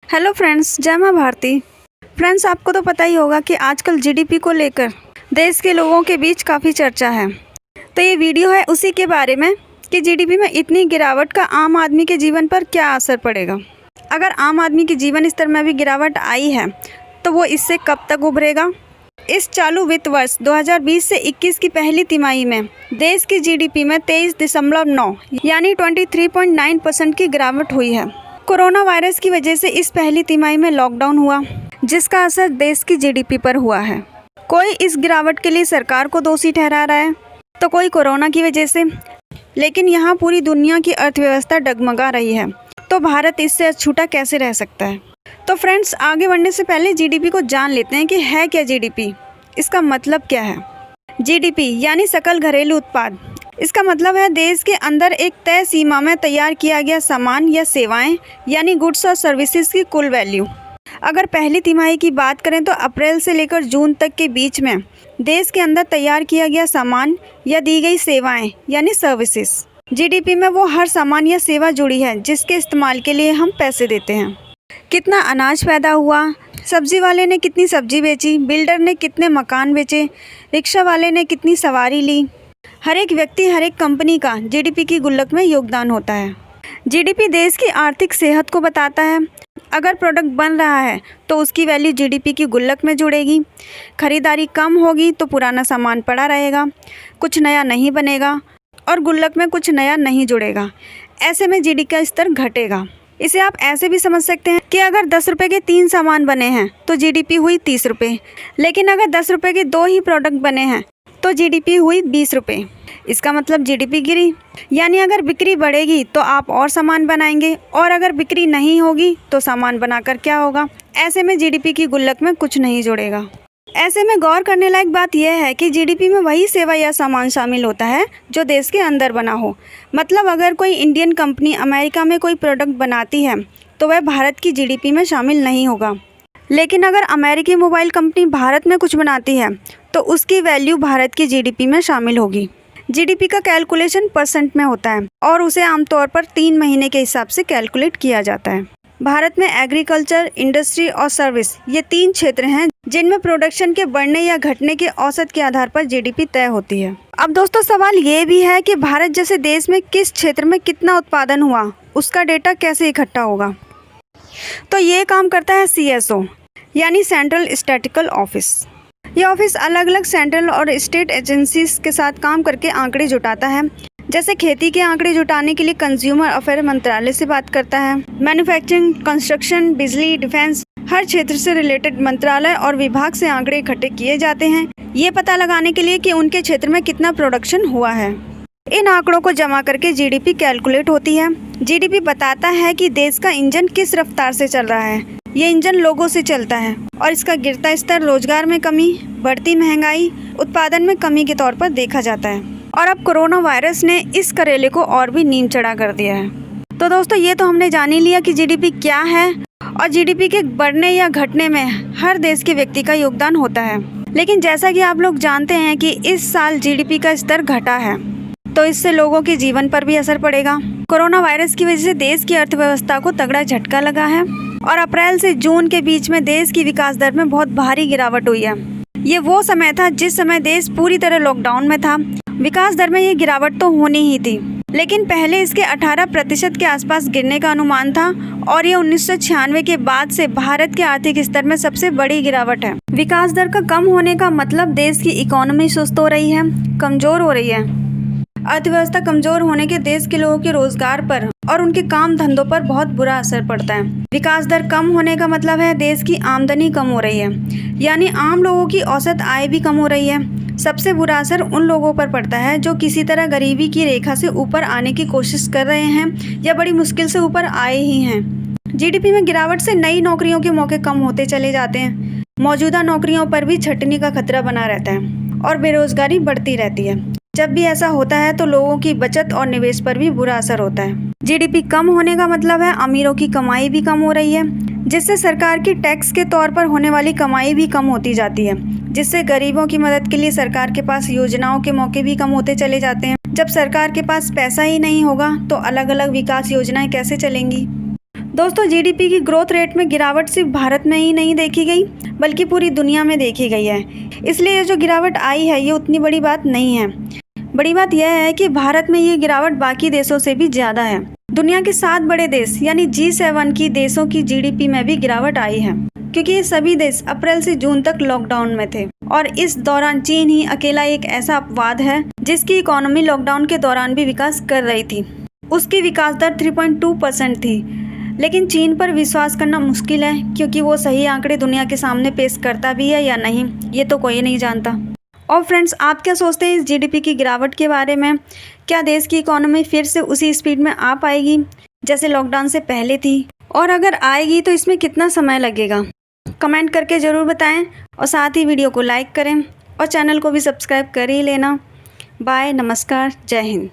Hello friends, जय माँ Bharti. Friends, आपको तो पता ही होगा कि आजकल जीडीपी को लेकर देश के लोगों के बीच काफ़ी चर्चा है। तो ये वीडियो है उसी के बारे में कि जीडीपी में इतनी गिरावट का आम आदमी के जीवन पर क्या असर पड़ेगा। अगर आम आदमी के जीवन स्तर में भी गिरावट आई है तो वो इससे कब तक उभरेगा। इस चालू वित्त वर्ष 2020 से 21 की पहली तिमाही में देश की जीडीपी में 23.9 यानी 23.9% की गिरावट हुई है। कोरोना वायरस की वजह से इस पहली तिमाही में लॉकडाउन हुआ, जिसका असर देश की जीडीपी पर हुआ है। कोई इस गिरावट के लिए सरकार को दोषी ठहरा रहा है तो कोई कोरोना की वजह से, लेकिन यहाँ पूरी दुनिया की अर्थव्यवस्था डगमगा रही है, तो भारत इससे अछूता कैसे रह सकता है। तो फ्रेंड्स, आगे बढ़ने से पहले जीडीपी को जान लेते हैं कि है क्या जीडीपी, इसका मतलब क्या है। जीडीपी यानी सकल घरेलू उत्पाद। इसका मतलब है देश के अंदर एक तय सीमा में तैयार किया गया सामान या सेवाएं यानी गुड्स और सर्विसेज की कुल वैल्यू। अगर पहली तिमाही की बात करें तो अप्रैल से लेकर जून तक के बीच में देश के अंदर तैयार किया गया सामान या दी गई सेवाएं यानी सर्विसेज। जीडीपी में वो हर सामान या सेवा जुड़ी है जिसके इस्तेमाल के लिए हम पैसे देते हैं। कितना अनाज पैदा हुआ, सब्जी वाले ने कितनी सब्जी बेची, बिल्डर ने कितने मकान बेचे, रिक्शा वाले ने कितनी सवारी ली। हर एक व्यक्ति, हर एक कंपनी का जीडीपी की गुल्लक में योगदान होता है। जीडीपी देश की आर्थिक सेहत को बताता है। अगर प्रोडक्ट बन रहा है तो उसकी वैल्यू जीडीपी की गुल्लक में जुड़ेगी। खरीदारी कम होगी तो पुराना सामान पड़ा रहेगा, कुछ नया नहीं बनेगा और गुल्लक में कुछ नया नहीं जुड़ेगा। ऐसे में जीडीपी का स्तर घटेगा। इसे आप ऐसे भी समझ सकते हैं कि अगर 10 रुपये के 3 सामान बने हैं तो जीडीपी हुई 30 रुपये, लेकिन अगर 10 रुपये के 2 ही प्रोडक्ट बने हैं तो जीडीपी हुई 20 रुपये। इसका मतलब जीडीपी गिरी। यानी अगर बिक्री बढ़ेगी तो आप और सामान बनाएंगे और अगर बिक्री नहीं होगी तो सामान बनाकर क्या होगा। ऐसे में जीडीपी की गुल्लक में कुछ नहीं जुड़ेगा। ऐसे में गौर करने लायक बात यह है कि जीडीपी में वही सेवा या सामान शामिल होता है जो देश के अंदर बना हो। मतलब अगर कोई इंडियन कंपनी अमेरिका में कोई प्रोडक्ट बनाती है तो वह भारत की जीडीपी में शामिल नहीं होगा। लेकिन अगर अमेरिकी मोबाइल कंपनी भारत में कुछ बनाती है तो उसकी वैल्यू भारत की जीडीपी में शामिल होगी। जीडीपी का कैलकुलेशन परसेंट में होता है और उसे आमतौर पर 3 महीने के हिसाब से कैलकुलेट किया जाता है। भारत में एग्रीकल्चर, इंडस्ट्री और सर्विस ये 3 क्षेत्र हैं जिनमें प्रोडक्शन के बढ़ने या घटने के औसत के आधार पर जीडीपी तय होती है। अब दोस्तों, सवाल ये भी है कि भारत जैसे देश में किस क्षेत्र में कितना उत्पादन हुआ, उसका डेटा कैसे इकट्ठा होगा। तो ये काम करता है सीएसओ यानी सेंट्रल स्टैटिस्टिकल ऑफिस। ये ऑफिस अलग अलग सेंट्रल और स्टेट एजेंसीज के साथ काम करके आंकड़े जुटाता है। जैसे खेती के आंकड़े जुटाने के लिए कंज्यूमर अफेयर मंत्रालय से बात करता है। मैन्युफैक्चरिंग, कंस्ट्रक्शन, बिजली, डिफेंस, हर क्षेत्र से रिलेटेड मंत्रालय और विभाग से आंकड़े इकट्ठे किए जाते हैं, ये पता लगाने के लिए कि उनके क्षेत्र में कितना प्रोडक्शन हुआ है। इन आंकड़ों को जमा करके जीडीपी कैलकुलेट होती है। जीडीपी बताता है कि देश का इंजन किस रफ्तार से चल रहा है। ये इंजन लोगों से चलता है और इसका गिरता स्तर रोजगार में कमी, बढ़ती महंगाई, उत्पादन में कमी के तौर पर देखा जाता है। और अब कोरोना वायरस ने इस करेले को और भी नीम चढ़ा कर दिया है। तो दोस्तों, ये तो हमने जान ही लिया कि जीडीपी क्या है और जीडीपी के बढ़ने या घटने में हर देश के व्यक्ति का योगदान होता है। लेकिन जैसा कि आप लोग जानते हैं कि इस साल जीडीपी का स्तर घटा है, तो इससे लोगों के जीवन पर भी असर पड़ेगा। कोरोना वायरस की वजह से देश की अर्थव्यवस्था को तगड़ा झटका लगा है और अप्रैल से जून के बीच में देश की विकास दर में बहुत भारी गिरावट हुई है। ये वो समय था जिस समय देश पूरी तरह लॉकडाउन में था। विकास दर में ये गिरावट तो होनी ही थी, लेकिन पहले इसके 18% के आसपास गिरने का अनुमान था और ये 1996 के बाद से भारत के आर्थिक स्तर में सबसे बड़ी गिरावट है। विकास दर का कम होने का मतलब देश की इकोनॉमी सुस्त हो रही है, कमजोर हो रही है। अर्थव्यवस्था कमजोर होने के देश के लोगों के रोजगार पर और उनके काम धंधों पर बहुत बुरा असर पड़ता है। विकास दर कम होने का मतलब है देश की आमदनी कम हो रही है, यानी आम लोगों की औसत आय भी कम हो रही है। सबसे बुरा असर उन लोगों पर पड़ता है जो किसी तरह गरीबी की रेखा से ऊपर आने की कोशिश कर रहे हैं या बड़ी मुश्किल से ऊपर आए ही हैं। जीडीपी में गिरावट से नई नौकरियों के मौके कम होते चले जाते हैं। मौजूदा नौकरियों पर भी छंटनी का खतरा बना रहता है और बेरोजगारी बढ़ती रहती है। जब भी ऐसा होता है तो लोगों की बचत और निवेश पर भी बुरा असर होता है। जीडीपी कम होने का मतलब है अमीरों की कमाई भी कम हो रही है, जिससे सरकार की टैक्स के तौर पर होने वाली कमाई भी कम होती जाती है, जिससे गरीबों की मदद के लिए सरकार के पास योजनाओं के मौके भी कम होते चले जाते हैं। जब सरकार के पास पैसा ही नहीं होगा तो अलग अलग विकास योजनाएं कैसे चलेंगी। दोस्तों, जीडीपी की ग्रोथ रेट में गिरावट सिर्फ भारत में ही नहीं देखी गई बल्कि पूरी दुनिया में देखी गई है। इसलिए ये जो गिरावट आई है ये उतनी बड़ी बात नहीं है। बड़ी बात यह है कि भारत में ये गिरावट बाकी देशों से भी ज़्यादा है। दुनिया के 7 बड़े देश यानी G7 की देशों की जीडीपी में भी गिरावट आई है, क्योंकि ये सभी देश अप्रैल से जून तक लॉकडाउन में थे और इस दौरान चीन ही अकेला एक ऐसा अपवाद है जिसकी इकोनॉमी लॉकडाउन के दौरान भी विकास कर रही थी। उसकी विकास दर 3.2% थी। लेकिन चीन पर विश्वास करना मुश्किल है, क्योंकि वो सही आंकड़े दुनिया के सामने पेश करता भी है या नहीं ये तो कोई नहीं जानता। और फ्रेंड्स, आप क्या सोचते हैं इस जीडीपी की गिरावट के बारे में? क्या देश की इकोनॉमी फिर से उसी स्पीड में आ पाएगी जैसे लॉकडाउन से पहले थी? और अगर आएगी तो इसमें कितना समय लगेगा? कमेंट करके ज़रूर बताएं और साथ ही वीडियो को लाइक करें और चैनल को भी सब्सक्राइब कर ही लेना। बाय, नमस्कार, जय हिंद।